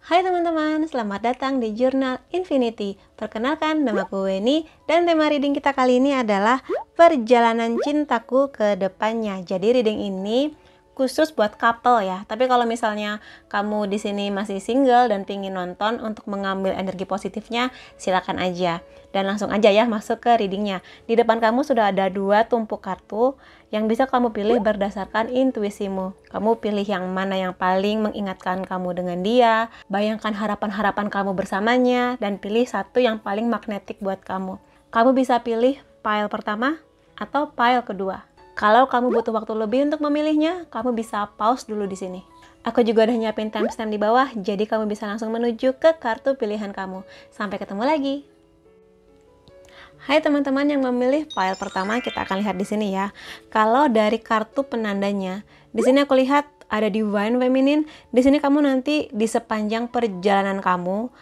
Hai teman-teman, selamat datang di Jurnal Infinity. Perkenalkan, namaku Weni dan tema reading kita kali ini adalah perjalanan cintaku ke depannya. Jadi reading ini khusus buat couple ya. Tapi kalau misalnya kamu di sini masih single dan pingin nonton untuk mengambil energi positifnya, silakan aja. Dan langsung aja ya masuk ke readingnya. Di depan kamu sudah ada 2 tumpuk kartu yang bisa kamu pilih berdasarkan intuisimu. Kamu pilih yang mana yang paling mengingatkan kamu dengan dia, bayangkan harapan-harapan kamu bersamanya, dan pilih satu yang paling magnetik buat kamu. Kamu bisa pilih pile pertama atau pile kedua. Kalau kamu butuh waktu lebih untuk memilihnya, kamu bisa pause dulu di sini. Aku juga udah nyiapin timestamp di bawah, jadi kamu bisa langsung menuju ke kartu pilihan kamu. Sampai ketemu lagi. Hai teman-teman yang memilih pile pertama, kita akan lihat di sini ya. Kalau dari kartu penandanya, di sini aku lihat ada Divine Feminine. Di sini kamu nanti di sepanjang perjalanan kamu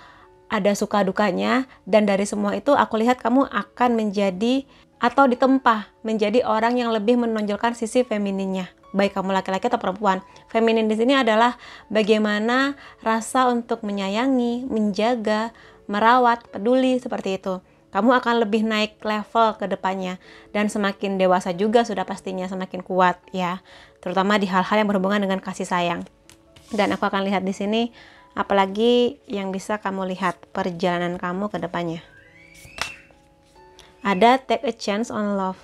ada suka dukanya, dan dari semua itu aku lihat kamu akan menjadi atau ditempa menjadi orang yang lebih menonjolkan sisi femininnya. Baik kamu laki-laki atau perempuan. Feminin di sini adalah bagaimana rasa untuk menyayangi, menjaga, merawat, peduli seperti itu. Kamu akan lebih naik level ke depannya, dan semakin dewasa juga sudah pastinya semakin kuat ya, terutama di hal-hal yang berhubungan dengan kasih sayang. Dan aku akan lihat di sini apalagi yang bisa kamu lihat perjalanan kamu ke depannya. Ada take a chance on love.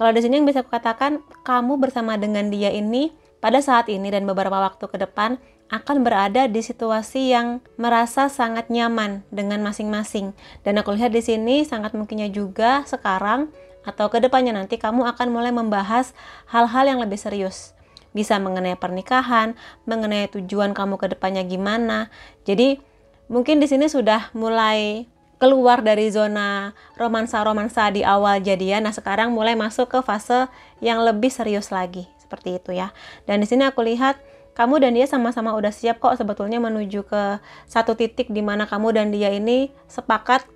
Kalau di sini yang bisa aku katakan, kamu bersama dengan dia ini pada saat ini dan beberapa waktu ke depan akan berada di situasi yang merasa sangat nyaman dengan masing-masing. Dan aku lihat di sini sangat mungkinnya juga sekarang atau ke depannya nanti kamu akan mulai membahas hal-hal yang lebih serius. Bisa mengenai pernikahan, mengenai tujuan kamu ke depannya gimana. Jadi mungkin di sini sudah mulai keluar dari zona romansa-romansa di awal jadian. Nah, sekarang mulai masuk ke fase yang lebih serius lagi. Seperti itu ya. Dan di sini aku lihat kamu dan dia sama-sama udah siap kok sebetulnya menuju ke satu titik di mana kamu dan dia ini sepakat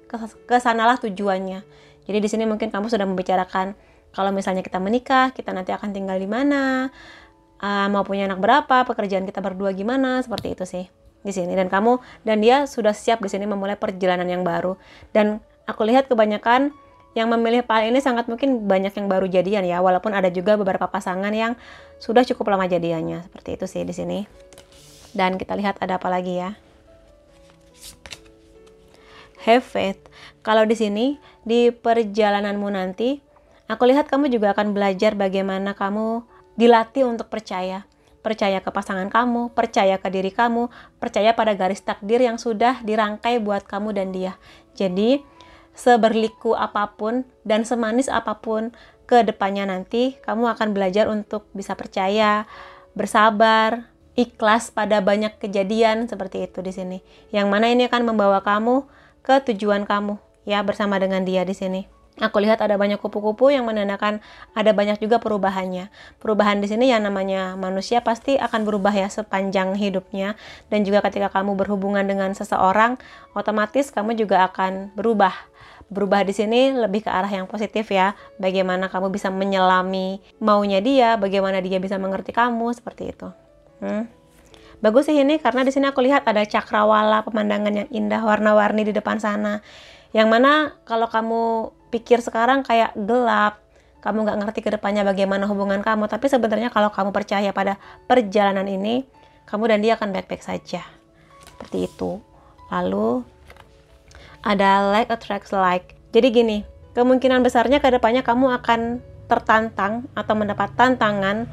ke sanalah tujuannya. Jadi di sini mungkin kamu sudah membicarakan kalau misalnya kita menikah, kita nanti akan tinggal di mana, mau punya anak berapa, pekerjaan kita berdua gimana, seperti itu sih di sini. Dan kamu dan dia sudah siap di sini memulai perjalanan yang baru. Dan aku lihat kebanyakan yang memilih pile ini sangat mungkin banyak yang baru jadian ya, walaupun ada juga beberapa pasangan yang sudah cukup lama jadiannya. Seperti itu sih di sini. Dan kita lihat ada apa lagi ya. Have faith. Kalau di sini di perjalananmu nanti, aku lihat kamu juga akan belajar bagaimana kamu dilatih untuk percaya. Percaya ke pasangan kamu, percaya ke diri kamu, percaya pada garis takdir yang sudah dirangkai buat kamu dan dia. Jadi, seberliku apapun dan semanis apapun ke depannya nanti, kamu akan belajar untuk bisa percaya, bersabar, ikhlas pada banyak kejadian seperti itu di sini. Yang mana ini akan membawa kamu ke tujuan kamu ya bersama dengan dia di sini. Aku lihat ada banyak kupu-kupu yang menandakan ada banyak juga perubahannya. Perubahan di sini yang namanya manusia pasti akan berubah ya sepanjang hidupnya. Dan juga ketika kamu berhubungan dengan seseorang, otomatis kamu juga akan berubah. Berubah di sini lebih ke arah yang positif ya. Bagaimana kamu bisa menyelami maunya dia, bagaimana dia bisa mengerti kamu, seperti itu. Bagus sih ini karena di sini aku lihat ada cakrawala, pemandangan yang indah, warna-warni di depan sana. Yang mana kalau kamu pikir sekarang kayak gelap, kamu nggak ngerti ke depannya bagaimana hubungan kamu, tapi sebenarnya kalau kamu percaya pada perjalanan ini, kamu dan dia akan baik-baik saja. Seperti itu. Lalu ada like attracts like. Jadi gini, kemungkinan besarnya ke depannya kamu akan tertantang atau mendapat tantangan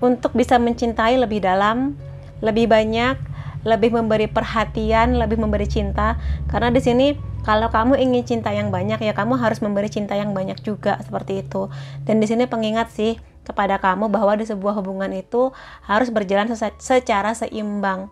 untuk bisa mencintai lebih dalam, lebih banyak, lebih memberi perhatian, lebih memberi cinta. Karena di sini kalau kamu ingin cinta yang banyak ya kamu harus memberi cinta yang banyak juga, seperti itu. Dan di sini pengingat sih kepada kamu bahwa di sebuah hubungan itu harus berjalan secara seimbang.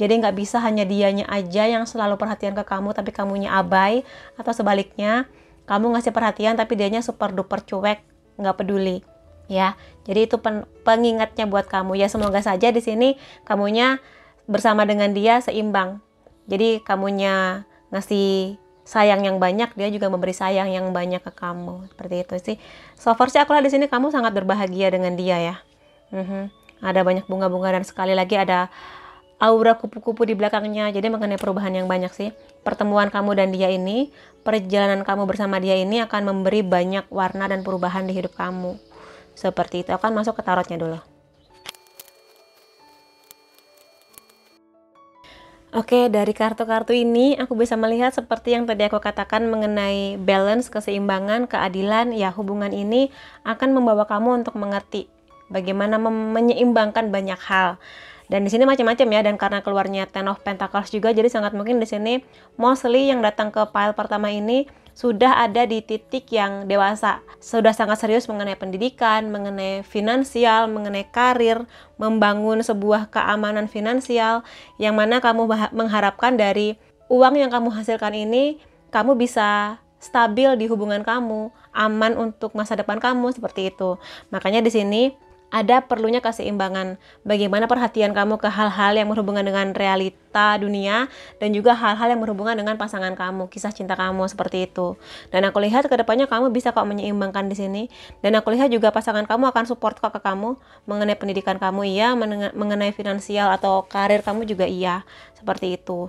Jadi nggak bisa hanya dianya aja yang selalu perhatian ke kamu tapi kamunya abai, atau sebaliknya kamu ngasih perhatian tapi dianya super duper cuek, nggak peduli. Ya, jadi itu pengingatnya buat kamu ya. Semoga saja di sini kamunya bersama dengan dia seimbang. Jadi kamunya ngasih sayang yang banyak, dia juga memberi sayang yang banyak ke kamu. Seperti itu sih. So far sih aku lihat di sini kamu sangat berbahagia dengan dia ya. Ada banyak bunga-bunga dan sekali lagi ada aura kupu-kupu di belakangnya. Jadi mengenai perubahan yang banyak sih. Pertemuan kamu dan dia ini, perjalanan kamu bersama dia ini akan memberi banyak warna dan perubahan di hidup kamu. Seperti itu. Akan masuk ke tarotnya dulu. Oke, dari kartu-kartu ini aku bisa melihat seperti yang tadi aku katakan mengenai balance, keseimbangan, keadilan. Ya, hubungan ini akan membawa kamu untuk mengerti bagaimana menyeimbangkan banyak hal. Dan di sini macam-macam ya, dan karena keluarnya Ten of Pentacles juga, jadi sangat mungkin di sini mostly yang datang ke pile pertama ini sudah ada di titik yang dewasa, sudah sangat serius mengenai pendidikan, mengenai finansial, mengenai karir, membangun sebuah keamanan finansial, yang mana kamu mengharapkan dari uang yang kamu hasilkan ini, kamu bisa stabil di hubungan kamu, aman untuk masa depan kamu, seperti itu. Makanya di sini ada perlunya keseimbangan. Bagaimana perhatian kamu ke hal-hal yang berhubungan dengan realita dunia dan juga hal-hal yang berhubungan dengan pasangan kamu, kisah cinta kamu, seperti itu. Dan aku lihat ke depannya kamu bisa kok menyeimbangkan di sini. Dan aku lihat juga pasangan kamu akan support kok ke kamu mengenai pendidikan kamu, iya, mengenai finansial atau karir kamu juga iya, seperti itu.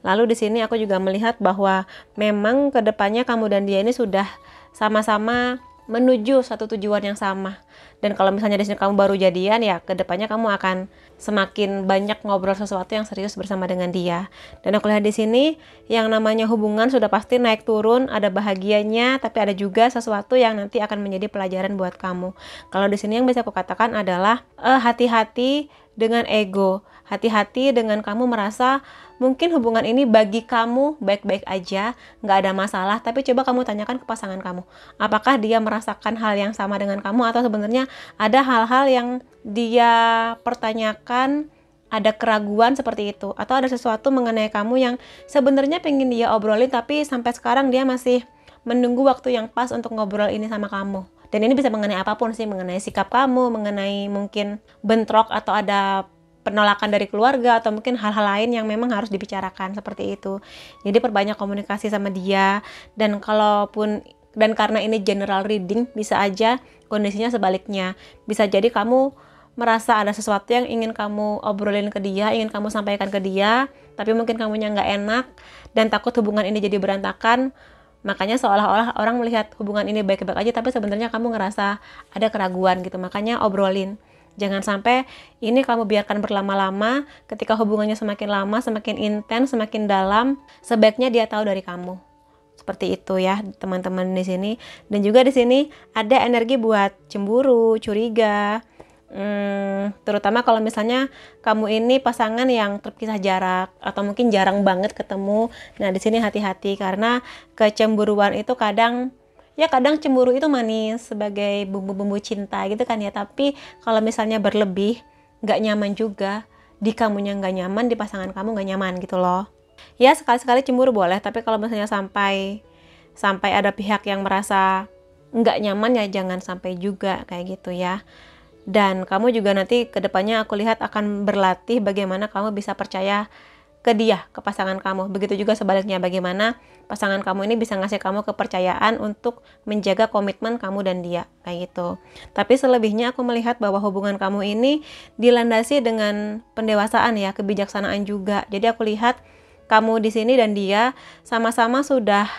Lalu di sini aku juga melihat bahwa memang ke depannya kamu dan dia ini sudah sama-sama menuju satu tujuan yang sama. Dan kalau misalnya di sini kamu baru jadian, ya kedepannya kamu akan semakin banyak ngobrol sesuatu yang serius bersama dengan dia. Dan aku lihat di sini yang namanya hubungan sudah pasti naik turun, ada bahagianya, tapi ada juga sesuatu yang nanti akan menjadi pelajaran buat kamu. Kalau di sini yang bisa aku katakan adalah hati-hati dengan ego. Hati-hati dengan kamu merasa mungkin hubungan ini bagi kamu baik-baik aja, nggak ada masalah, tapi coba kamu tanyakan ke pasangan kamu. Apakah dia merasakan hal yang sama dengan kamu, atau sebenarnya ada hal-hal yang dia pertanyakan, ada keraguan seperti itu, atau ada sesuatu mengenai kamu yang sebenarnya pengen dia obrolin, tapi sampai sekarang dia masih menunggu waktu yang pas untuk ngobrol ini sama kamu. Dan ini bisa mengenai apapun sih, mengenai sikap kamu, mengenai mungkin bentrok atau ada penolakan dari keluarga, atau mungkin hal-hal lain yang memang harus dibicarakan, seperti itu. Jadi perbanyak komunikasi sama dia. Dan karena ini general reading, bisa aja kondisinya sebaliknya. Bisa jadi kamu merasa ada sesuatu yang ingin kamu obrolin ke dia, ingin kamu sampaikan ke dia, tapi mungkin kamunya nggak enak dan takut hubungan ini jadi berantakan. Makanya seolah-olah orang melihat hubungan ini baik-baik aja, tapi sebenarnya kamu ngerasa ada keraguan gitu. Makanya obrolin. Jangan sampai ini kamu biarkan berlama-lama. Ketika hubungannya semakin lama, semakin intens, semakin dalam, sebaiknya dia tahu dari kamu. Seperti itu ya, teman-teman di sini. Dan juga di sini ada energi buat cemburu, curiga. Terutama kalau misalnya kamu ini pasangan yang terpisah jarak atau mungkin jarang banget ketemu. Nah, di sini hati-hati karena kecemburuan itu kadang cemburu itu manis sebagai bumbu-bumbu cinta gitu kan ya, tapi kalau misalnya berlebih nggak nyaman juga, di kamunya nggak nyaman, di pasangan kamu nggak nyaman gitu loh. Ya sekali-sekali cemburu boleh, tapi kalau misalnya sampai ada pihak yang merasa nggak nyaman, ya jangan sampai juga kayak gitu ya. Dan kamu juga nanti kedepannya aku lihat akan berlatih bagaimana kamu bisa percaya ke dia, ke pasangan kamu. Begitu juga sebaliknya, bagaimana pasangan kamu ini bisa ngasih kamu kepercayaan untuk menjaga komitmen kamu dan dia, kayak gitu. Tapi selebihnya aku melihat bahwa hubungan kamu ini dilandasi dengan pendewasaan ya, kebijaksanaan juga. Jadi aku lihat kamu di sini dan dia sama-sama sudah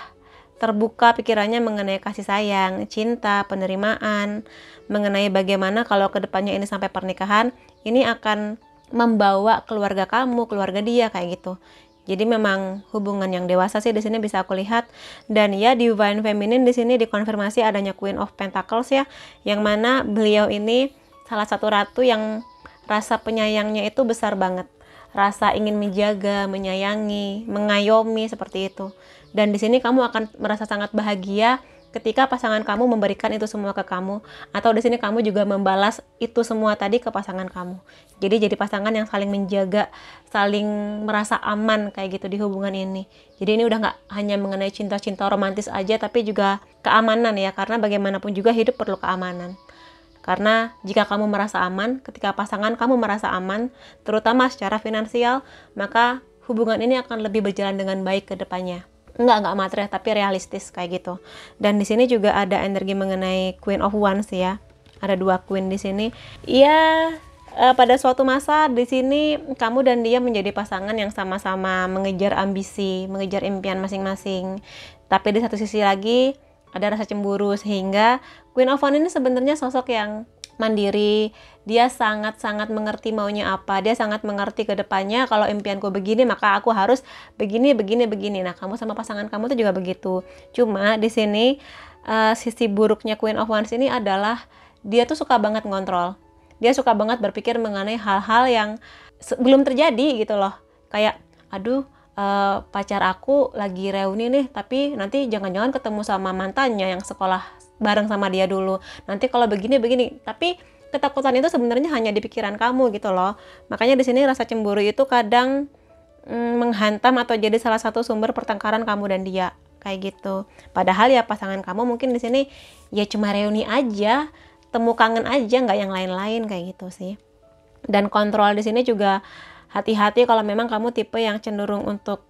terbuka pikirannya mengenai kasih sayang, cinta, penerimaan, mengenai bagaimana kalau kedepannya ini sampai pernikahan, ini akan membawa keluarga kamu, keluarga dia, kayak gitu. Jadi memang hubungan yang dewasa sih di sini bisa aku lihat. Dan ya, Divine Feminine di sini dikonfirmasi adanya Queen of Pentacles ya, yang mana beliau ini salah satu ratu yang rasa penyayangnya itu besar banget. Rasa ingin menjaga, menyayangi, mengayomi, seperti itu. Dan di sini kamu akan merasa sangat bahagia ketika pasangan kamu memberikan itu semua ke kamu, atau di sini kamu juga membalas itu semua tadi ke pasangan kamu. Jadi pasangan yang saling menjaga, saling merasa aman kayak gitu di hubungan ini. Jadi ini udah nggak hanya mengenai cinta-cinta romantis aja, tapi juga keamanan ya, karena bagaimanapun juga hidup perlu keamanan. Karena jika kamu merasa aman, ketika pasangan kamu merasa aman, terutama secara finansial, maka hubungan ini akan lebih berjalan dengan baik ke depannya. Enggak material, tapi realistis kayak gitu. Dan di sini juga ada energi mengenai Queen of Wands ya. Ada 2 queen di sini. Iya, pada suatu masa di sini kamu dan dia menjadi pasangan yang sama-sama mengejar ambisi, mengejar impian masing-masing. Tapi di satu sisi lagi ada rasa cemburu, sehingga Queen of Wands ini sebenarnya sosok yang mandiri. Dia sangat-sangat mengerti maunya apa. Dia sangat mengerti ke depannya, kalau impianku begini maka aku harus begini, begini, begini. Nah, kamu sama pasangan kamu tuh juga begitu. Cuma di sini sisi buruknya Queen of Wands ini adalah dia tuh suka banget ngontrol. Dia suka banget berpikir mengenai hal-hal yang belum terjadi gitu loh. Kayak, aduh, pacar aku lagi reuni nih, tapi nanti jangan-jangan ketemu sama mantannya yang sekolah bareng sama dia dulu. Nanti kalau begini. Tapi ketakutan itu sebenarnya hanya di pikiran kamu gitu loh. Makanya di sini rasa cemburu itu kadang menghantam atau jadi salah satu sumber pertengkaran kamu dan dia, kayak gitu. Padahal ya pasangan kamu mungkin di sini ya cuma reuni aja, temu kangen aja, nggak yang lain-lain, kayak gitu sih. Dan kontrol di sini juga hati-hati kalau memang kamu tipe yang cenderung untuk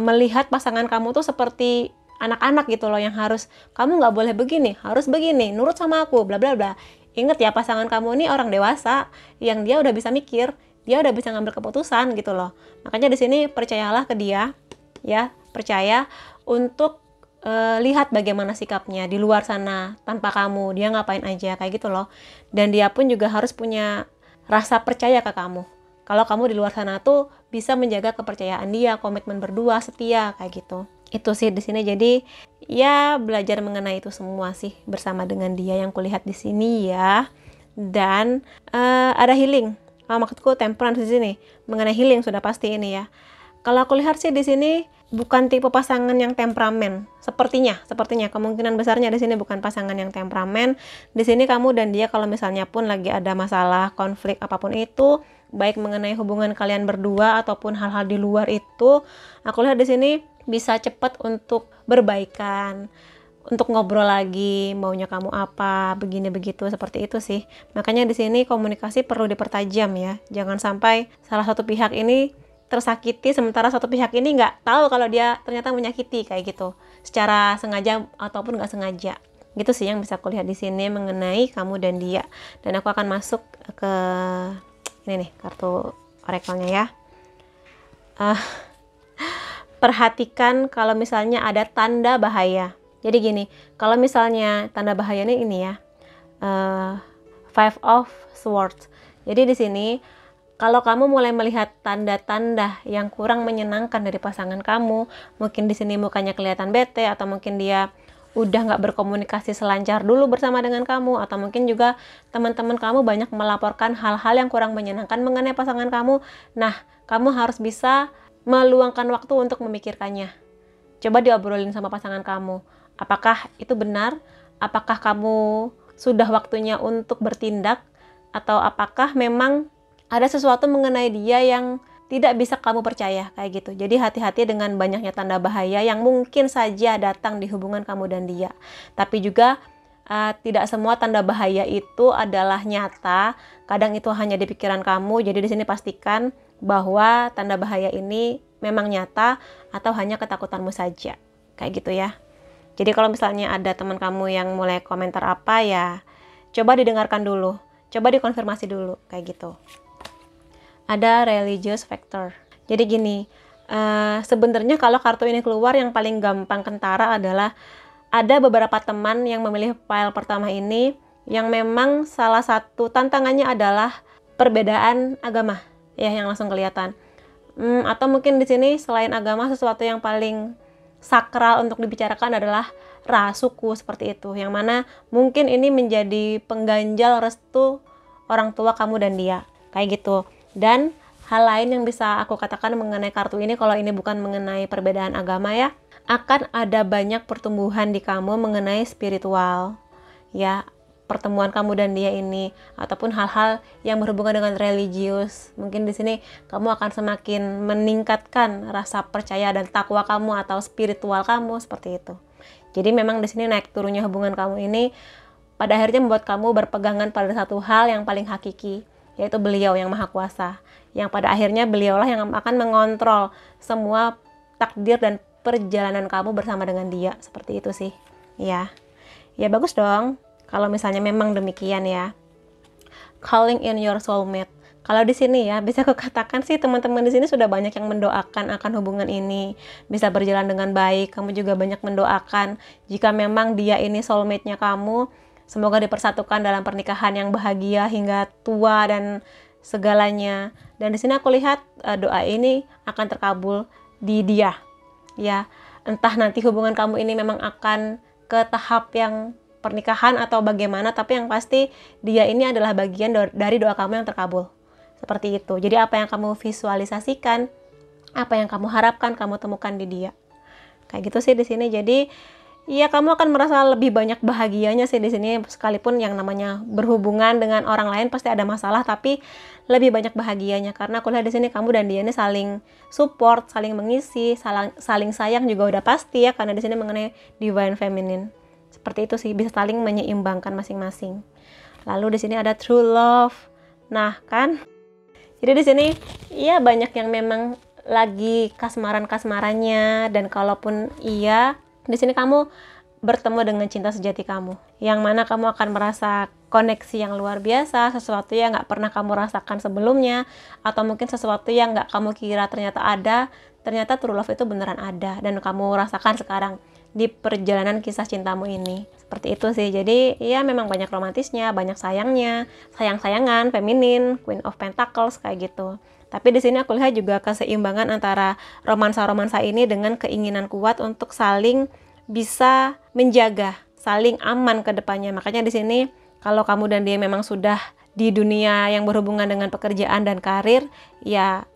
melihat pasangan kamu tuh seperti anak-anak gitu loh, yang harus, kamu nggak boleh begini, harus begini, nurut sama aku, bla bla bla. Ingat ya, pasangan kamu ini orang dewasa yang dia udah bisa mikir, dia udah bisa ngambil keputusan gitu loh. Makanya di sini percayalah ke dia, ya, percaya untuk lihat bagaimana sikapnya di luar sana tanpa kamu, dia ngapain aja, kayak gitu loh. Dan dia pun juga harus punya rasa percaya ke kamu. Kalau kamu di luar sana tuh bisa menjaga kepercayaan dia, komitmen berdua, setia, kayak gitu. Itu sih di sini. Jadi ya belajar mengenai itu semua sih bersama dengan dia yang kulihat di sini ya. Dan ada healing. Maksudku temperance di sini. Mengenai healing sudah pasti ini ya. Kalau aku lihat sih di sini bukan tipe pasangan yang temperamen. Sepertinya kemungkinan besarnya di sini bukan pasangan yang temperamen. Di sini kamu dan dia kalau misalnya pun lagi ada masalah, konflik apapun itu, baik mengenai hubungan kalian berdua ataupun hal-hal di luar itu, aku lihat di sini bisa cepat untuk berbaikan, untuk ngobrol lagi, maunya kamu apa, begini begitu, seperti itu sih. Makanya di sini komunikasi perlu dipertajam ya. Jangan sampai salah satu pihak ini tersakiti sementara satu pihak ini nggak tahu kalau dia ternyata menyakiti, kayak gitu, secara sengaja ataupun nggak sengaja. Gitu sih yang bisa aku lihat di sini mengenai kamu dan dia. Dan aku akan masuk ke ini nih, kartu orakelnya ya. Perhatikan kalau misalnya ada tanda bahaya. Jadi gini, kalau misalnya tanda bahayanya ini ya, Five of Swords. Jadi di sini kalau kamu mulai melihat tanda-tanda yang kurang menyenangkan dari pasangan kamu, mungkin di sini mukanya kelihatan bete, atau mungkin dia udah nggak berkomunikasi selancar dulu bersama dengan kamu, atau mungkin juga teman-teman kamu banyak melaporkan hal-hal yang kurang menyenangkan mengenai pasangan kamu. Nah, kamu harus bisa meluangkan waktu untuk memikirkannya. Coba diobrolin sama pasangan kamu. Apakah itu benar? Apakah kamu sudah waktunya untuk bertindak? Atau apakah memang ada sesuatu mengenai dia yang tidak bisa kamu percaya, kayak gitu. Jadi hati-hati dengan banyaknya tanda bahaya yang mungkin saja datang di hubungan kamu dan dia. Tapi juga tidak semua tanda bahaya itu adalah nyata. Kadang itu hanya di pikiran kamu. Jadi di sini pastikan bahwa tanda bahaya ini memang nyata atau hanya ketakutanmu saja, kayak gitu ya. Jadi kalau misalnya ada teman kamu yang mulai komentar apa ya, coba didengarkan dulu, coba dikonfirmasi dulu, kayak gitu. Ada religious factor. Jadi gini, sebenarnya kalau kartu ini keluar yang paling gampang kentara adalah ada beberapa teman yang memilih file pertama ini yang memang salah satu tantangannya adalah perbedaan agama, ya, yang langsung kelihatan. Atau mungkin di sini selain agama, sesuatu yang paling sakral untuk dibicarakan adalah ras, suku, seperti itu. Yang mana mungkin ini menjadi pengganjal restu orang tua kamu dan dia, kayak gitu. Dan hal lain yang bisa aku katakan mengenai kartu ini, kalau ini bukan mengenai perbedaan agama ya, akan ada banyak pertumbuhan di kamu mengenai spiritual, ya, pertemuan kamu dan dia ini, ataupun hal-hal yang berhubungan dengan religius. Mungkin di sini kamu akan semakin meningkatkan rasa percaya dan takwa kamu atau spiritual kamu, seperti itu. Jadi memang di sini naik turunnya hubungan kamu ini pada akhirnya membuat kamu berpegangan pada satu hal yang paling hakiki, yaitu beliau yang maha kuasa, yang pada akhirnya beliaulah yang akan mengontrol semua takdir dan perjalanan kamu bersama dengan dia, seperti itu sih ya. Ya bagus dong kalau misalnya memang demikian ya. calling in your soulmate. Kalau di sini ya, bisa aku katakan sih teman-teman di sini sudah banyak yang mendoakan akan hubungan ini bisa berjalan dengan baik. Kamu juga banyak mendoakan jika memang dia ini soulmate-nya kamu, semoga dipersatukan dalam pernikahan yang bahagia hingga tua dan segalanya. Dan di sini aku lihat doa ini akan terkabul di dia. Ya, entah nanti hubungan kamu ini memang akan ke tahap yang pernikahan atau bagaimana, tapi yang pasti dia ini adalah bagian dari doa kamu yang terkabul. Seperti itu. Jadi apa yang kamu visualisasikan, apa yang kamu harapkan, kamu temukan di dia. Kayak gitu sih di sini. Jadi ya kamu akan merasa lebih banyak bahagianya sih di sini, sekalipun yang namanya berhubungan dengan orang lain pasti ada masalah, tapi lebih banyak bahagianya karena aku lihat di sini kamu dan dia ini saling support, saling mengisi, saling sayang juga udah pasti ya, karena di sini mengenai divine feminine. Seperti itu sih, bisa saling menyeimbangkan masing-masing. Lalu di sini ada true love. Nah, kan? Jadi di sini ya banyak yang memang lagi kasmaran-kasmarannya, dan kalaupun iya, di sini kamu bertemu dengan cinta sejati kamu, yang mana kamu akan merasa koneksi yang luar biasa, sesuatu yang nggak pernah kamu rasakan sebelumnya, atau mungkin sesuatu yang nggak kamu kira ternyata ada, ternyata true love itu beneran ada, dan kamu rasakan sekarang di perjalanan kisah cintamu ini. Seperti itu sih. Jadi ya memang banyak romantisnya, banyak sayangnya, sayang-sayangan, feminin, Queen of Pentacles kayak gitu. Tapi di sini aku lihat juga keseimbangan antara romansa-romansa ini dengan keinginan kuat untuk saling bisa menjaga, saling aman ke depannya. Makanya di sini kalau kamu dan dia memang sudah di dunia yang berhubungan dengan pekerjaan dan karir, ya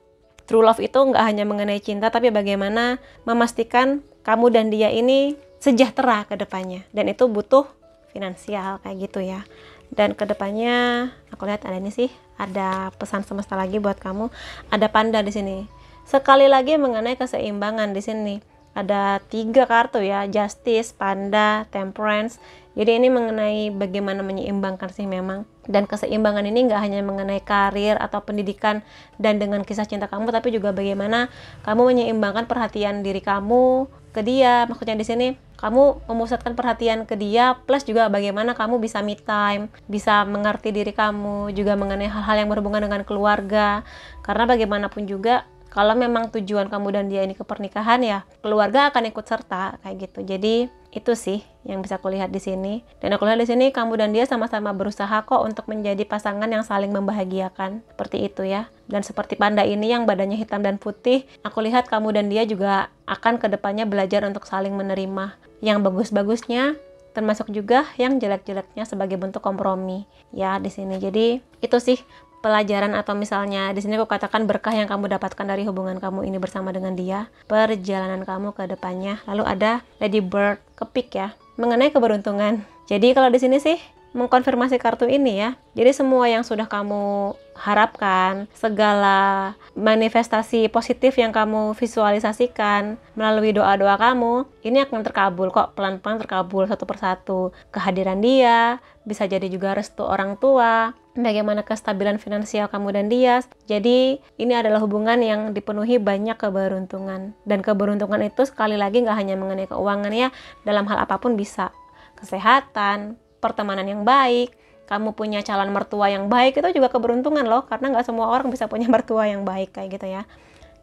true love itu nggak hanya mengenai cinta, tapi bagaimana memastikan kamu dan dia ini sejahtera ke depannya. Dan itu butuh finansial kayak gitu ya. Dan ke depannya aku lihat ada ini sih, ada pesan semesta lagi buat kamu. Ada panda di sini. Sekali lagi mengenai keseimbangan di sini. Ada 3 kartu ya, Justice, Panda, Temperance. Jadi ini mengenai bagaimana menyeimbangkan sih memang. Dan keseimbangan ini nggak hanya mengenai karir atau pendidikan dan dengan kisah cinta kamu, tapi juga bagaimana kamu menyeimbangkan perhatian diri kamu ke dia. Maksudnya di sini kamu memusatkan perhatian ke dia, plus juga bagaimana kamu bisa me time, bisa mengerti diri kamu, juga mengenai hal-hal yang berhubungan dengan keluarga. Karena bagaimanapun juga kalau memang tujuan kamu dan dia ini ke pernikahan, ya keluarga akan ikut serta kayak gitu. Jadi itu sih yang bisa aku lihat di sini. Dan aku lihat di sini kamu dan dia sama-sama berusaha kok untuk menjadi pasangan yang saling membahagiakan. Seperti itu ya. Dan seperti panda ini yang badannya hitam dan putih, aku lihat kamu dan dia juga akan kedepannya belajar untuk saling menerima yang bagus-bagusnya, termasuk juga yang jelek-jeleknya sebagai bentuk kompromi ya di sini. Jadi itu sih pelajaran, atau misalnya di sini aku katakan berkah yang kamu dapatkan dari hubungan kamu ini bersama dengan dia, perjalanan kamu ke depannya. Lalu ada Lady Bird, kepik ya, mengenai keberuntungan. Jadi kalau di sini sih mengkonfirmasi kartu ini ya. Jadi semua yang sudah kamu harapkan, segala manifestasi positif yang kamu visualisasikan melalui doa-doa kamu, ini akan terkabul kok, pelan-pelan terkabul satu persatu. Kehadiran dia, bisa jadi juga restu orang tua, bagaimana kestabilan finansial kamu dan dia. Jadi ini adalah hubungan yang dipenuhi banyak keberuntungan. Dan keberuntungan itu sekali lagi nggak hanya mengenai keuangan ya, dalam hal apapun bisa. Kesehatan, pertemanan yang baik, kamu punya calon mertua yang baik, itu juga keberuntungan loh, karena nggak semua orang bisa punya mertua yang baik kayak gitu ya.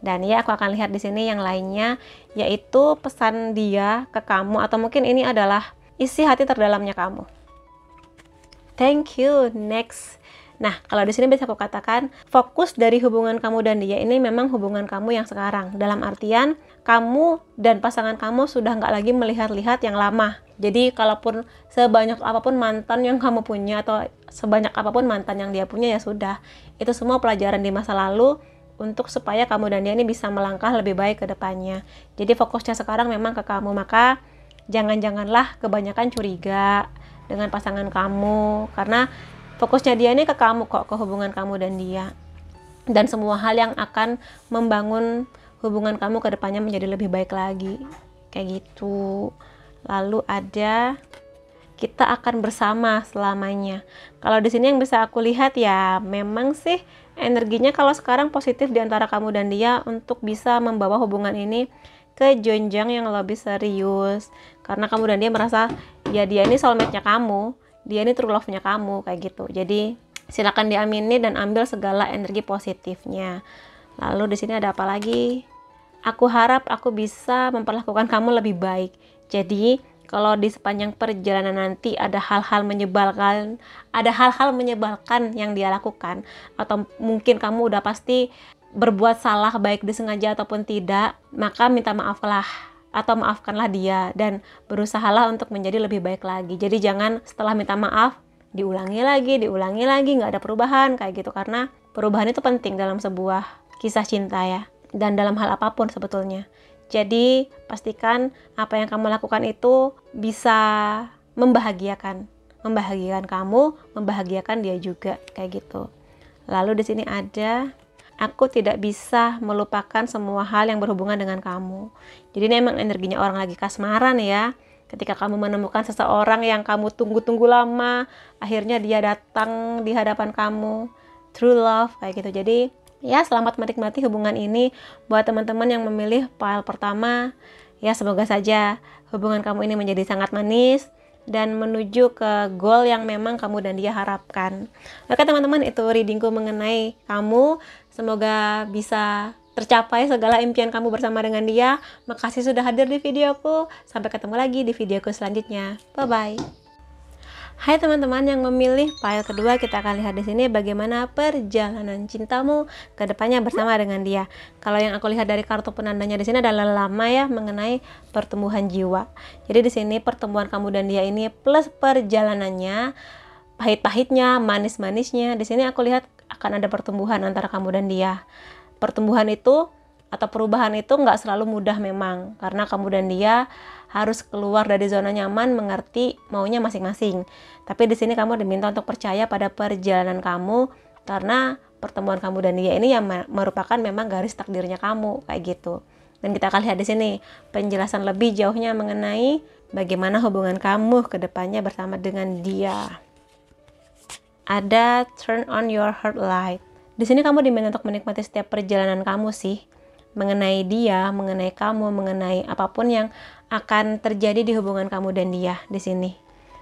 Dan ya aku akan lihat di sini yang lainnya, yaitu pesan dia ke kamu, atau mungkin ini adalah isi hati terdalamnya kamu. Thank you. Next. Nah, kalau di sini bisa aku katakan fokus dari hubungan kamu dan dia ini memang hubungan kamu yang sekarang. Dalam artian kamu dan pasangan kamu sudah nggak lagi melihat-lihat yang lama. Jadi kalaupun sebanyak apapun mantan yang kamu punya, atau sebanyak apapun mantan yang dia punya, ya sudah. Itu semua pelajaran di masa lalu untuk supaya kamu dan dia ini bisa melangkah lebih baik ke depannya. Jadi fokusnya sekarang memang ke kamu. Maka jangan-janganlah kebanyakan curiga dengan pasangan kamu, karena fokusnya dia ini ke kamu kok, ke hubungan kamu dan dia, dan semua hal yang akan membangun hubungan kamu ke depannya menjadi lebih baik lagi kayak gitu. Lalu ada kita akan bersama selamanya. Kalau di sini yang bisa aku lihat ya memang sih energinya kalau sekarang positif di antara kamu dan dia untuk bisa membawa hubungan ini ke jenjang yang lebih serius, karena kamu dan dia merasa ya dia ini soulmate-nya kamu, dia ini true love-nya kamu kayak gitu. Jadi Silakan diamini dan ambil segala energi positifnya. Lalu di sini ada apa lagi? Aku harap aku bisa memperlakukan kamu lebih baik. Jadi, kalau di sepanjang perjalanan nanti ada hal-hal menyebalkan yang dia lakukan, atau mungkin kamu udah pasti berbuat salah baik disengaja ataupun tidak, maka minta maaflah atau maafkanlah dia dan berusahalah untuk menjadi lebih baik lagi. Jadi jangan setelah minta maaf diulangi lagi, nggak ada perubahan kayak gitu, karena perubahan itu penting dalam sebuah kisah cinta ya, dan dalam hal apapun sebetulnya. Jadi pastikan apa yang kamu lakukan itu bisa membahagiakan kamu, membahagiakan dia juga kayak gitu. Lalu di sini ada, aku tidak bisa melupakan semua hal yang berhubungan dengan kamu. Jadi ini emang energinya orang lagi kasmaran ya. Ketika kamu menemukan seseorang yang kamu tunggu-tunggu lama, akhirnya dia datang di hadapan kamu, true love kayak gitu. Jadi ya, selamat menikmati hubungan ini. Buat teman-teman yang memilih pile pertama, ya semoga saja hubungan kamu ini menjadi sangat manis dan menuju ke goal yang memang kamu dan dia harapkan. Oke teman-teman, itu readingku mengenai kamu. Semoga bisa tercapai segala impian kamu bersama dengan dia. Makasih sudah hadir di videoku. Sampai ketemu lagi di videoku selanjutnya. Bye-bye. Hai teman-teman yang memilih pile kedua, kita akan lihat di sini bagaimana perjalanan cintamu ke depannya bersama dengan dia. Kalau yang aku lihat dari kartu penandanya di sini adalah lama ya, mengenai pertumbuhan jiwa. Jadi di sini pertemuan kamu dan dia ini plus perjalanannya, pahit-pahitnya, manis-manisnya. Di sini aku lihat akan ada pertumbuhan antara kamu dan dia. Pertumbuhan itu atau perubahan itu nggak selalu mudah memang, karena kamu dan dia harus keluar dari zona nyaman, mengerti maunya masing-masing. Tapi di sini kamu diminta untuk percaya pada perjalanan kamu, karena pertemuan kamu dan dia ini yang merupakan memang garis takdirnya kamu kayak gitu. Dan kita akan lihat di sini penjelasan lebih jauhnya mengenai bagaimana hubungan kamu ke depannya bersama dengan dia. Ada turn on your heart light. Di sini kamu diminta untuk menikmati setiap perjalanan kamu sih, mengenai dia, mengenai kamu, mengenai apapun yang akan terjadi di hubungan kamu dan dia di sini.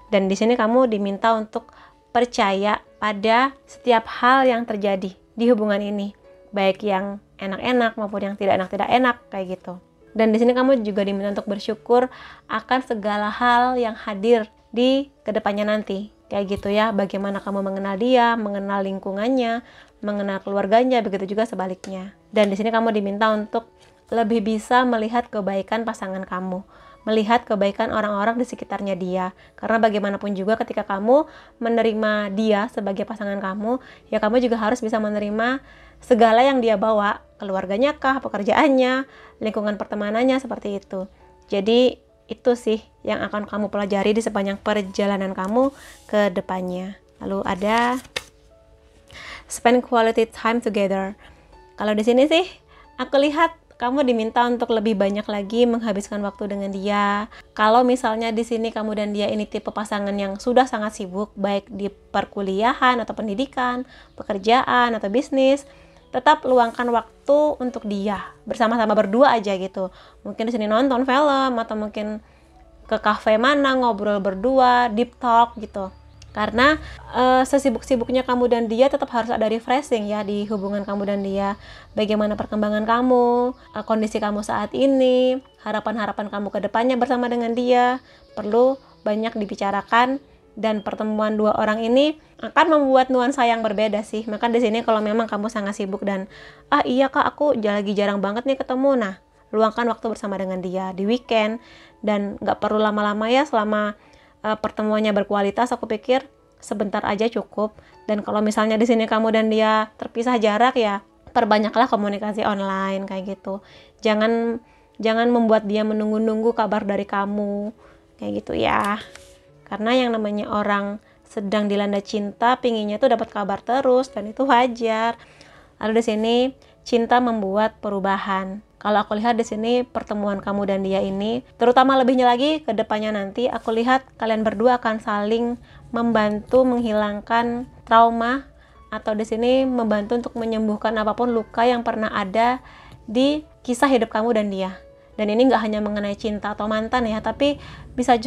Dan di sini kamu diminta untuk percaya pada setiap hal yang terjadi di hubungan ini, baik yang enak-enak maupun yang tidak enak kayak gitu. Dan di sini kamu juga diminta untuk bersyukur akan segala hal yang hadir di kedepannya nanti. Kayak gitu ya, bagaimana kamu mengenal dia, mengenal lingkungannya, mengenal keluarganya, begitu juga sebaliknya. Dan di sini kamu diminta untuk lebih bisa melihat kebaikan pasangan kamu, melihat kebaikan orang-orang di sekitarnya dia. Karena bagaimanapun juga ketika kamu menerima dia sebagai pasangan kamu, ya kamu juga harus bisa menerima segala yang dia bawa, keluarganya kah, pekerjaannya, lingkungan pertemanannya, seperti itu. Jadi itu sih yang akan kamu pelajari di sepanjang perjalanan kamu ke depannya. Lalu ada spend quality time together. Kalau di sini sih aku lihat kamu diminta untuk lebih banyak lagi menghabiskan waktu dengan dia. Kalau misalnya di sini kamu dan dia ini tipe pasangan yang sudah sangat sibuk, baik di perkuliahan atau pendidikan, pekerjaan atau bisnis, tetap luangkan waktu untuk dia, bersama-sama berdua aja gitu. Mungkin di sini nonton film atau mungkin ke kafe mana, ngobrol berdua, deep talk gitu. Karena sesibuk-sibuknya kamu dan dia tetap harus ada refreshing ya di hubungan kamu dan dia. Bagaimana perkembangan kamu, kondisi kamu saat ini, harapan-harapan kamu ke depannya bersama dengan dia perlu banyak dibicarakan. Dan pertemuan dua orang ini akan membuat nuansa yang berbeda sih. Maka di sini kalau memang kamu sangat sibuk dan iya kak aku lagi jarang banget nih ketemu, nah luangkan waktu bersama dengan dia di weekend. Dan nggak perlu lama-lama ya, selama pertemuannya berkualitas aku pikir sebentar aja cukup. Dan kalau misalnya di sini kamu dan dia terpisah jarak ya, perbanyaklah komunikasi online kayak gitu. Jangan membuat dia menunggu-nunggu kabar dari kamu kayak gitu ya. Karena yang namanya orang sedang dilanda cinta, pinginnya tuh dapat kabar terus, dan itu wajar. Lalu di sini cinta membuat perubahan. Kalau aku lihat di sini pertemuan kamu dan dia ini, terutama lebihnya lagi ke depannya nanti, aku lihat kalian berdua akan saling membantu menghilangkan trauma, atau di sini membantu untuk menyembuhkan apapun luka yang pernah ada di kisah hidup kamu dan dia. Dan ini nggak hanya mengenai cinta atau mantan ya, tapi bisa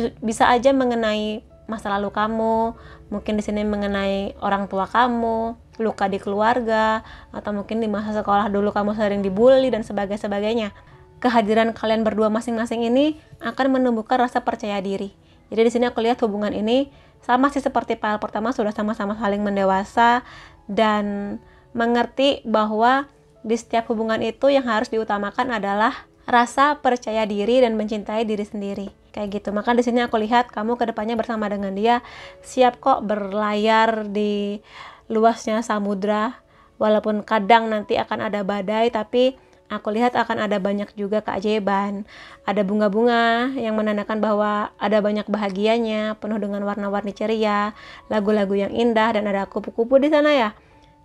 aja mengenai masa lalu kamu, mungkin di sini mengenai orang tua kamu, luka di keluarga, atau mungkin di masa sekolah dulu kamu sering dibully dan sebagainya. Kehadiran kalian berdua masing-masing ini akan menumbuhkan rasa percaya diri. Jadi di sini aku lihat hubungan ini sama sih seperti file pertama, sudah sama-sama saling mendewasa dan mengerti bahwa di setiap hubungan itu yang harus diutamakan adalah rasa percaya diri dan mencintai diri sendiri. Kayak gitu. Maka di sini aku lihat kamu kedepannya bersama dengan dia siap kok berlayar di luasnya samudra. Walaupun kadang nanti akan ada badai, tapi aku lihat akan ada banyak juga keajaiban. Ada bunga-bunga yang menandakan bahwa ada banyak bahagianya, penuh dengan warna-warni ceria, lagu-lagu yang indah, dan ada kupu-kupu di sana ya.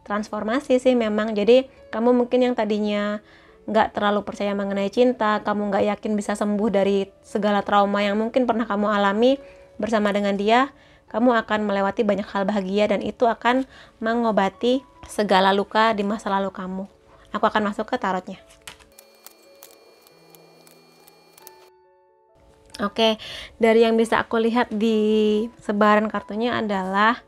Transformasi sih memang. Jadi kamu mungkin yang tadinya nggak terlalu percaya mengenai cinta, kamu nggak yakin bisa sembuh dari segala trauma yang mungkin pernah kamu alami, bersama dengan dia, kamu akan melewati banyak hal bahagia dan itu akan mengobati segala luka di masa lalu kamu. Aku akan masuk ke tarotnya. Oke, dari yang bisa aku lihat di sebaran kartunya adalah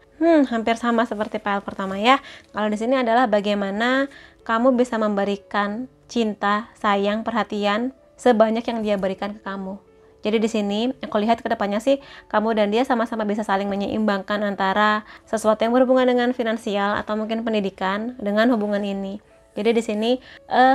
hampir sama seperti file pertama ya. Kalau di sini adalah bagaimana kamu bisa memberikan cinta, sayang, perhatian sebanyak yang dia berikan ke kamu. Jadi di sini aku lihat ke depannya sih kamu dan dia sama-sama bisa saling menyeimbangkan antara sesuatu yang berhubungan dengan finansial atau mungkin pendidikan dengan hubungan ini. Jadi di sini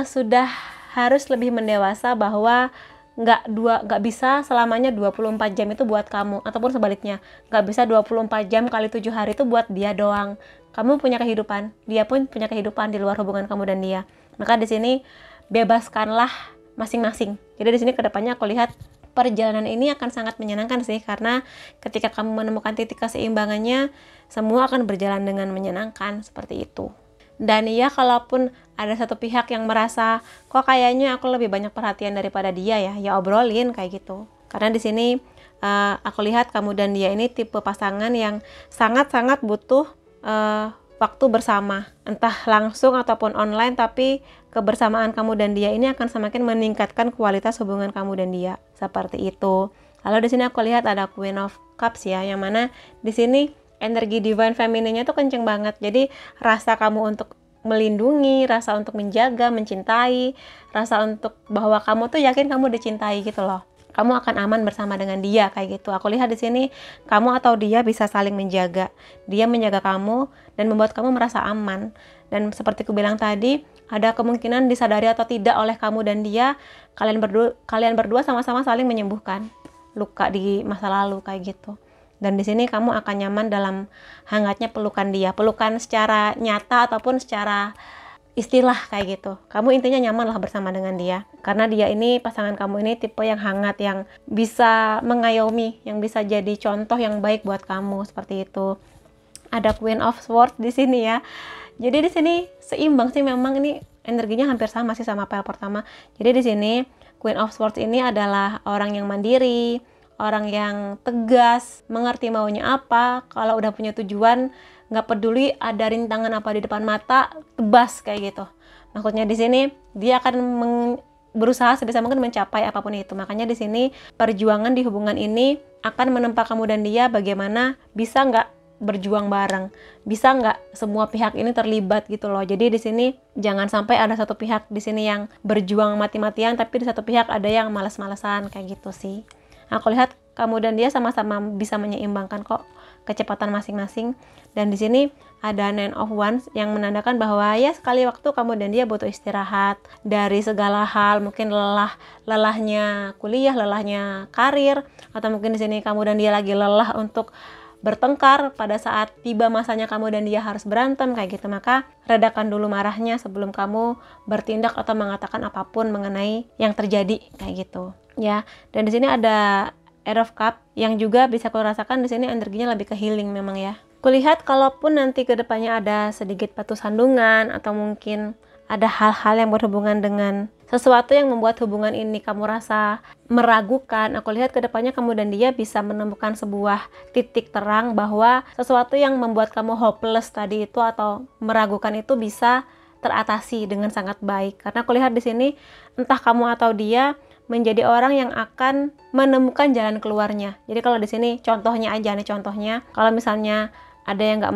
sudah harus lebih mendewasa bahwa nggak bisa selamanya 24 jam itu buat kamu, ataupun sebaliknya nggak bisa 24 jam kali 7 hari itu buat dia doang. Kamu punya kehidupan, dia pun punya kehidupan di luar hubungan kamu dan dia. Maka di sini bebaskanlah masing-masing. Jadi di sini kedepannya aku lihat perjalanan ini akan sangat menyenangkan sih, karena ketika kamu menemukan titik keseimbangannya, semua akan berjalan dengan menyenangkan seperti itu. Dan ya, kalaupun ada satu pihak yang merasa kok kayaknya aku lebih banyak perhatian daripada dia ya obrolin kayak gitu. Karena di sini aku lihat kamu dan dia ini tipe pasangan yang sangat-sangat butuh waktu bersama, entah langsung ataupun online, tapi kebersamaan kamu dan dia ini akan semakin meningkatkan kualitas hubungan kamu dan dia. Seperti itu. Lalu di sini aku lihat ada Queen of Cups ya, yang mana di sini energi divine femininnya tuh kenceng banget. Jadi rasa kamu untuk melindungi, rasa untuk menjaga, mencintai, rasa untuk bahwa kamu tuh yakin kamu dicintai gitu loh. Kamu akan aman bersama dengan dia kayak gitu. Aku lihat di sini kamu atau dia bisa saling menjaga. Dia menjaga kamu dan membuat kamu merasa aman. Dan seperti aku bilang tadi, ada kemungkinan disadari atau tidak oleh kamu dan dia, kalian berdua sama-sama saling menyembuhkan luka di masa lalu kayak gitu. Dan di sini kamu akan nyaman dalam hangatnya pelukan dia, pelukan secara nyata ataupun secara istilah kayak gitu. Kamu intinya nyaman lah bersama dengan dia, karena dia ini, pasangan kamu ini tipe yang hangat, yang bisa mengayomi, yang bisa jadi contoh yang baik buat kamu seperti itu. Ada Queen of Swords di sini ya. Jadi di sini seimbang sih, memang ini energinya hampir sama sih sama file pertama. Jadi di sini Queen of Swords ini adalah orang yang mandiri, orang yang tegas, mengerti maunya apa, kalau udah punya tujuan, nggak peduli ada rintangan apa di depan mata, tebas kayak gitu. Maksudnya di sini dia akan berusaha sebisa mungkin mencapai apapun itu. Makanya di sini perjuangan di hubungan ini akan menempa kamu dan dia bagaimana bisa nggak berjuang bareng, bisa nggak semua pihak ini terlibat gitu loh. Jadi di sini jangan sampai ada satu pihak di sini yang berjuang mati-matian, tapi di satu pihak ada yang malas-malasan kayak gitu sih. Aku lihat kamu dan dia sama-sama bisa menyeimbangkan kok kecepatan masing-masing. Dan di sini ada Nine of Wands yang menandakan bahwa ya sekali waktu kamu dan dia butuh istirahat dari segala hal, mungkin lelahnya kuliah, lelahnya karir, atau mungkin di sini kamu dan dia lagi lelah untuk bertengkar pada saat tiba masanya kamu dan dia harus berantem kayak gitu. Maka redakan dulu marahnya sebelum kamu bertindak atau mengatakan apapun mengenai yang terjadi kayak gitu ya. Dan di sini ada Eight of Cups yang juga bisa aku rasakan di sini energinya lebih ke healing memang ya. Kulihat kalaupun nanti kedepannya ada sedikit batu sandungan atau mungkin ada hal-hal yang berhubungan dengan sesuatu yang membuat hubungan ini kamu rasa meragukan, aku lihat kedepannya kamu dan dia bisa menemukan sebuah titik terang bahwa sesuatu yang membuat kamu hopeless tadi itu atau meragukan itu bisa teratasi dengan sangat baik. Karena aku lihat di sini entah kamu atau dia menjadi orang yang akan menemukan jalan keluarnya. Jadi kalau di sini contohnya aja nih, contohnya kalau misalnya ada yang nggak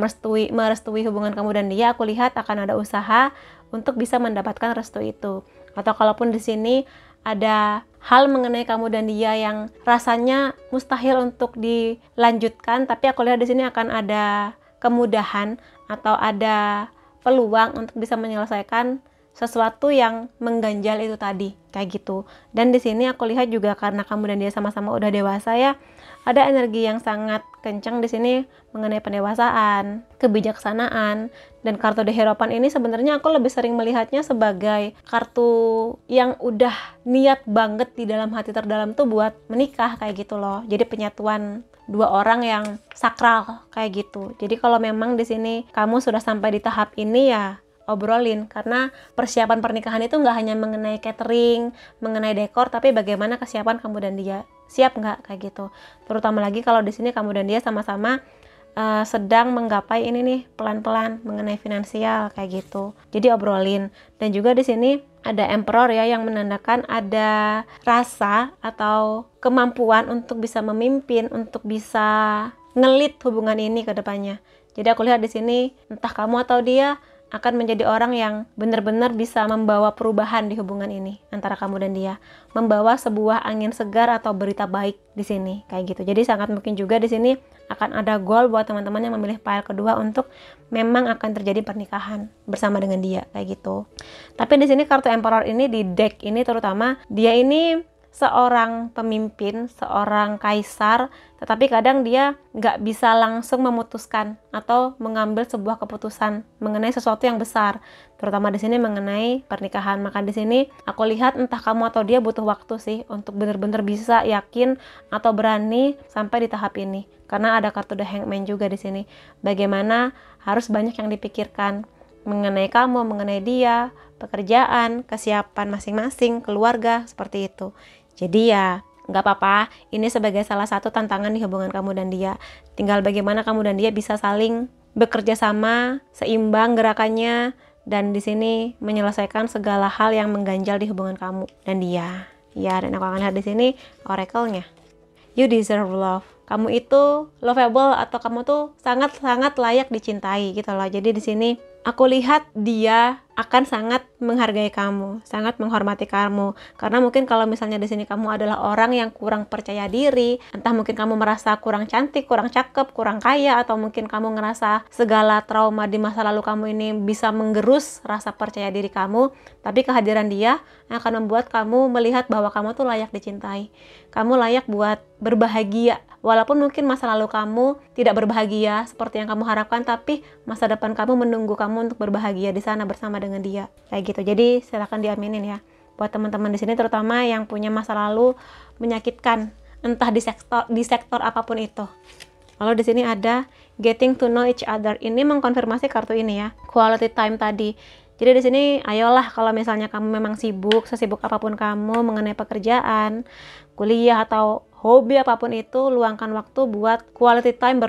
merestui hubungan kamu dan dia, aku lihat akan ada usaha untuk bisa mendapatkan restu itu. Atau kalaupun di sini ada hal mengenai kamu dan dia yang rasanya mustahil untuk dilanjutkan, tapi aku lihat di sini akan ada kemudahan atau ada peluang untuk bisa menyelesaikan sesuatu yang mengganjal itu tadi, kayak gitu. Dan di sini aku lihat juga karena kamu dan dia sama-sama udah dewasa ya, ada energi yang sangat kencang di sini mengenai pendewasaan, kebijaksanaan, dan kartu The Hierophant ini sebenarnya aku lebih sering melihatnya sebagai kartu yang udah niat banget di dalam hati terdalam tuh buat menikah, kayak gitu loh. Jadi penyatuan dua orang yang sakral kayak gitu. Jadi kalau memang di sini kamu sudah sampai di tahap ini ya obrolin, karena persiapan pernikahan itu nggak hanya mengenai catering, mengenai dekor, tapi bagaimana kesiapan kamu dan dia, siap nggak kayak gitu. Terutama lagi kalau di sini kamu dan dia sama-sama sedang menggapai ini nih pelan-pelan mengenai finansial kayak gitu. Jadi obrolin. Dan juga di sini ada Emperor ya, yang menandakan ada rasa atau kemampuan untuk bisa memimpin, untuk bisa ngelit hubungan ini ke depannya. Jadi aku lihat di sini entah kamu atau dia akan menjadi orang yang benar-benar bisa membawa perubahan di hubungan ini antara kamu dan dia, membawa sebuah angin segar atau berita baik di sini kayak gitu. Jadi sangat mungkin juga di sini akan ada goal buat teman-teman yang memilih pile kedua untuk memang akan terjadi pernikahan bersama dengan dia kayak gitu. Tapi di sini kartu Emperor ini di deck ini terutama dia ini seorang pemimpin, seorang kaisar, tetapi kadang dia nggak bisa langsung memutuskan atau mengambil sebuah keputusan mengenai sesuatu yang besar, terutama di sini mengenai pernikahan. Maka di sini aku lihat entah kamu atau dia butuh waktu sih untuk benar-benar bisa yakin atau berani sampai di tahap ini, karena ada kartu The Hangman juga di sini. Bagaimana harus banyak yang dipikirkan mengenai kamu, mengenai dia, pekerjaan, kesiapan masing-masing, keluarga, seperti itu. Jadi ya nggak apa-apa, ini sebagai salah satu tantangan di hubungan kamu dan dia. Tinggal bagaimana kamu dan dia bisa saling bekerja sama, seimbang gerakannya, dan di sini menyelesaikan segala hal yang mengganjal di hubungan kamu dan dia. Ya, dan aku akan lihat di sini oracle-nya. You deserve love. Kamu itu lovable atau kamu tuh sangat-sangat layak dicintai gitu loh. Jadi di sini aku lihat dia akan sangat menghargai kamu, sangat menghormati kamu. Karena mungkin kalau misalnya di sini kamu adalah orang yang kurang percaya diri, entah mungkin kamu merasa kurang cantik, kurang cakep, kurang kaya, atau mungkin kamu ngerasa segala trauma di masa lalu kamu ini bisa menggerus rasa percaya diri kamu, tapi kehadiran dia akan membuat kamu melihat bahwa kamu tuh layak dicintai. Kamu layak buat berbahagia. Walaupun mungkin masa lalu kamu tidak berbahagia seperti yang kamu harapkan, tapi masa depan kamu menunggu kamu untuk berbahagia di sana bersama dengan dia. Kayak gitu. Jadi silakan diaminin ya. Buat teman-teman di sini terutama yang punya masa lalu menyakitkan, entah di sektor apapun itu. Lalu di sini ada getting to know each other. Ini mengkonfirmasi kartu ini ya. Quality time tadi. Jadi di sini ayolah kalau misalnya kamu memang sibuk, sesibuk apapun kamu mengenai pekerjaan, kuliah atau hobi apapun itu, luangkan waktu buat quality time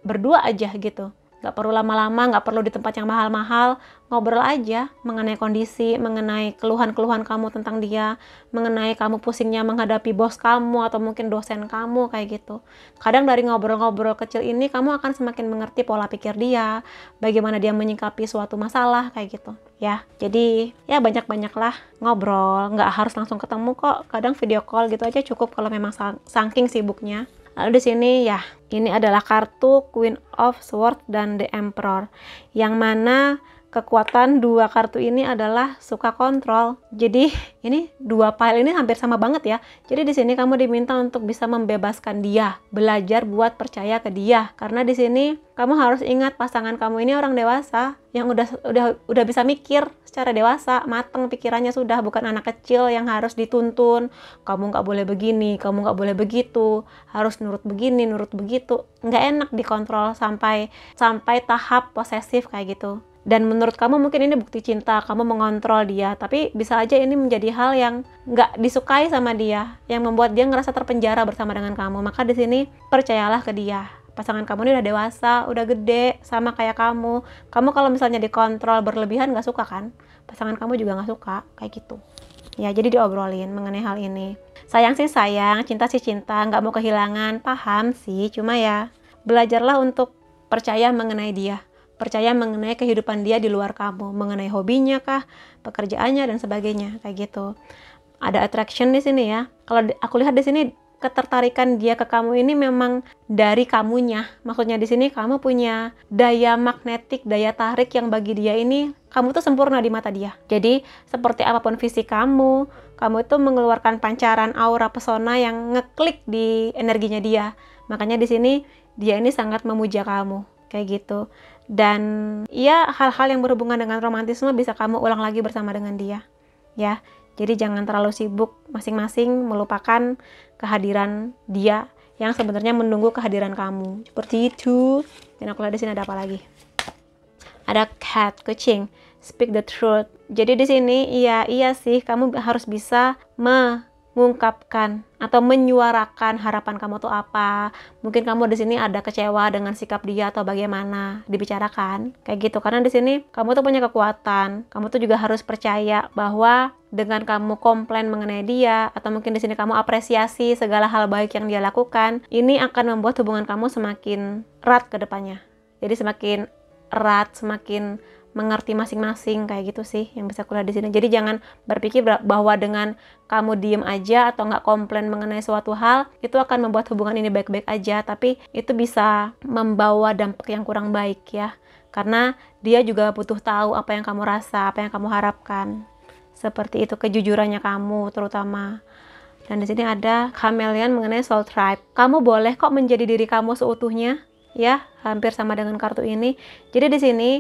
berdua aja gitu. Gak perlu lama-lama, gak perlu di tempat yang mahal-mahal, ngobrol aja mengenai kondisi, mengenai keluhan-keluhan kamu tentang dia, mengenai kamu pusingnya menghadapi bos kamu atau mungkin dosen kamu kayak gitu. Kadang dari ngobrol-ngobrol kecil ini kamu akan semakin mengerti pola pikir dia, bagaimana dia menyikapi suatu masalah kayak gitu ya. Jadi ya banyak-banyaklah ngobrol, gak harus langsung ketemu kok, kadang video call gitu aja cukup kalau memang saking sibuknya. Lalu di sini ya, ini adalah kartu Queen of Swords dan The Emperor, yang mana kekuatan dua kartu ini adalah suka kontrol. Jadi ini dua pile ini hampir sama banget ya. Jadi di sini kamu diminta untuk bisa membebaskan dia, belajar buat percaya ke dia. Karena di sini kamu harus ingat pasangan kamu ini orang dewasa yang udah bisa mikir secara dewasa, mateng pikirannya sudah, bukan anak kecil yang harus dituntun. Kamu nggak boleh begini, kamu nggak boleh begitu, harus nurut begini, nurut begitu. Nggak enak dikontrol sampai tahap posesif kayak gitu. Dan menurut kamu mungkin ini bukti cinta, kamu mengontrol dia, tapi bisa aja ini menjadi hal yang nggak disukai sama dia, yang membuat dia ngerasa terpenjara bersama dengan kamu. Maka di sini percayalah ke dia, Pasangan kamu ini udah dewasa, udah gede, sama kayak kamu. Kamu kalau misalnya dikontrol berlebihan gak suka kan? Pasangan kamu juga gak suka, kayak gitu. Ya, jadi diobrolin mengenai hal ini. Sayang sih sayang, cinta sih cinta, gak mau kehilangan, paham sih. Cuma ya, belajarlah untuk percaya mengenai dia. Percaya mengenai kehidupan dia di luar kamu. Mengenai hobinya kah, pekerjaannya, dan sebagainya, kayak gitu. Ada attraction di sini ya. Kalau aku lihat di sini, ketertarikan dia ke kamu ini memang dari kamunya. Maksudnya di sini kamu punya daya magnetik, daya tarik yang bagi dia ini kamu tuh sempurna di mata dia. Jadi seperti apapun visi kamu itu mengeluarkan pancaran aura pesona yang ngeklik di energinya dia. Makanya di sini dia ini sangat memuja kamu, kayak gitu. Dan ya hal-hal yang berhubungan dengan romantisme bisa kamu ulang lagi bersama dengan dia. Ya. Jadi jangan terlalu sibuk masing-masing melupakan kehadiran dia yang sebenarnya menunggu kehadiran kamu. Seperti itu. Dan aku lihat di sini ada apa lagi? Ada cat, kucing. Speak the truth. Jadi di sini iya sih kamu harus bisa mengungkapkan atau menyuarakan harapan kamu tuh apa. Mungkin kamu di sini ada kecewa dengan sikap dia atau bagaimana, dibicarakan kayak gitu. Karena di sini kamu tuh punya kekuatan. Kamu tuh juga harus percaya bahwa dengan kamu komplain mengenai dia atau mungkin di sini kamu apresiasi segala hal baik yang dia lakukan, ini akan membuat hubungan kamu semakin erat ke depannya. Jadi semakin erat, semakin mengerti masing-masing, kayak gitu sih yang bisa kulihat di sini. Jadi jangan berpikir bahwa dengan kamu diem aja atau nggak komplain mengenai suatu hal itu akan membuat hubungan ini baik-baik aja, tapi itu bisa membawa dampak yang kurang baik ya, karena dia juga butuh tahu apa yang kamu rasa, apa yang kamu harapkan. Seperti itu kejujurannya kamu terutama. Dan di sini ada chameleon mengenai soul tribe. Kamu boleh kok menjadi diri kamu seutuhnya ya, hampir sama dengan kartu ini. Jadi di sini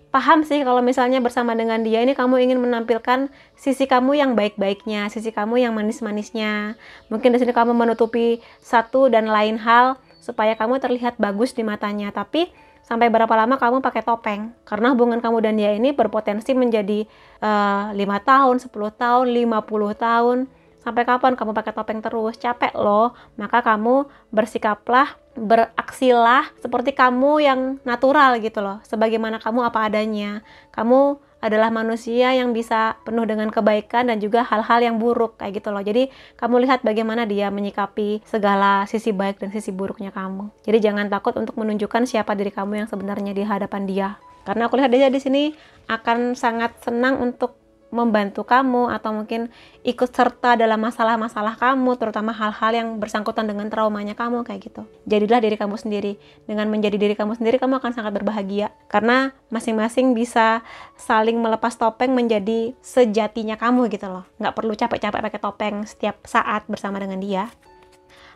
paham sih kalau misalnya bersama dengan dia ini kamu ingin menampilkan sisi kamu yang baik-baiknya, sisi kamu yang manis-manisnya. Mungkin di sini kamu menutupi satu dan lain hal supaya kamu terlihat bagus di matanya. Tapi sampai berapa lama kamu pakai topeng? Karena hubungan kamu dan dia ini berpotensi menjadi 5 tahun, 10 tahun, 50 tahun. Sampai kapan kamu pakai topeng terus? Capek loh. Maka kamu bersikaplah, beraksilah seperti kamu yang natural gitu loh. Sebagaimana kamu apa adanya. Kamu adalah manusia yang bisa penuh dengan kebaikan dan juga hal-hal yang buruk kayak gitu loh. Jadi kamu lihat bagaimana dia menyikapi segala sisi baik dan sisi buruknya kamu. Jadi jangan takut untuk menunjukkan siapa diri kamu yang sebenarnya di hadapan dia. Karena aku lihat dia di sini akan sangat senang untuk membantu kamu atau mungkin ikut serta dalam masalah-masalah kamu, terutama hal-hal yang bersangkutan dengan traumanya kamu kayak gitu. Jadilah diri kamu sendiri. Dengan menjadi diri kamu sendiri, kamu akan sangat berbahagia karena masing-masing bisa saling melepas topeng menjadi sejatinya kamu gitu loh. Nggak perlu capek-capek pakai topeng setiap saat bersama dengan dia.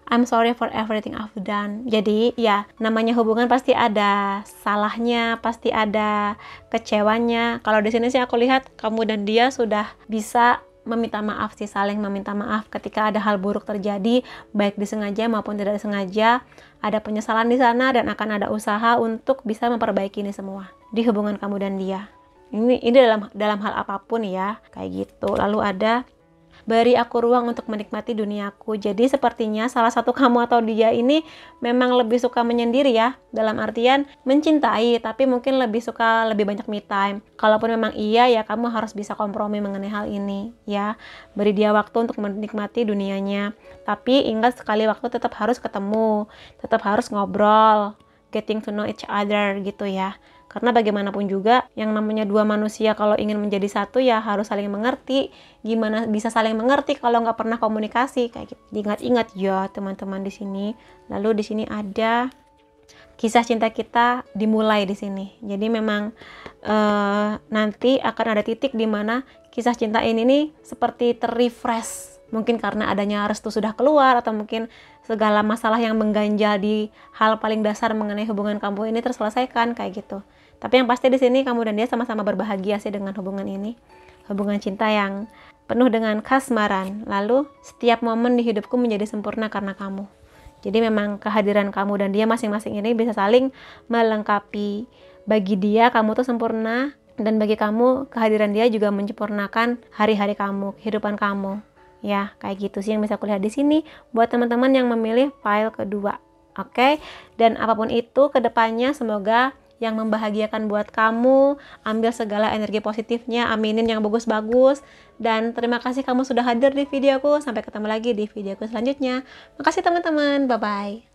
I'm sorry for everything I've done. Jadi ya namanya hubungan pasti ada salahnya, pasti ada kecewanya. Kalau di sini sih aku lihat kamu dan dia sudah bisa meminta maaf sih, saling meminta maaf ketika ada hal buruk terjadi, baik disengaja maupun tidak disengaja. Ada penyesalan di sana dan akan ada usaha untuk bisa memperbaiki ini semua di hubungan kamu dan dia. Ini dalam hal apapun ya, kayak gitu. Lalu ada beri aku ruang untuk menikmati duniaku. Jadi sepertinya salah satu kamu atau dia ini memang lebih suka menyendiri ya. Dalam artian mencintai, tapi mungkin lebih suka lebih banyak me time. Kalaupun memang iya ya kamu harus bisa kompromi mengenai hal ini ya. Beri dia waktu untuk menikmati dunianya. Tapi ingat sekali waktu tetap harus ketemu, tetap harus ngobrol, getting to know each other gitu ya. Karena bagaimanapun juga yang namanya dua manusia kalau ingin menjadi satu ya harus saling mengerti. Gimana bisa saling mengerti kalau nggak pernah komunikasi kayak gitu. Ingat-ingat ya teman-teman di sini. Lalu di sini ada kisah cinta kita dimulai di sini. Jadi memang nanti akan ada titik di mana kisah cinta ini nih seperti terrefresh. Mungkin karena adanya restu sudah keluar atau mungkin segala masalah yang mengganjal di hal paling dasar mengenai hubungan kamu ini terselesaikan kayak gitu. Tapi yang pasti di sini kamu dan dia sama-sama berbahagia sih dengan hubungan ini. Hubungan cinta yang penuh dengan kasmaran. Lalu setiap momen di hidupku menjadi sempurna karena kamu. Jadi memang kehadiran kamu dan dia masing-masing ini bisa saling melengkapi. Bagi dia kamu tuh sempurna dan bagi kamu kehadiran dia juga menyempurnakan hari-hari kamu, kehidupan kamu. Ya, kayak gitu sih yang bisa kulihat di sini buat teman-teman yang memilih file kedua Oke, dan apapun itu kedepannya semoga yang membahagiakan buat kamu, ambil segala energi positifnya, aminin yang bagus-bagus, dan terima kasih kamu sudah hadir di videoku. Sampai ketemu lagi di videoku selanjutnya. Makasih teman-teman, bye-bye.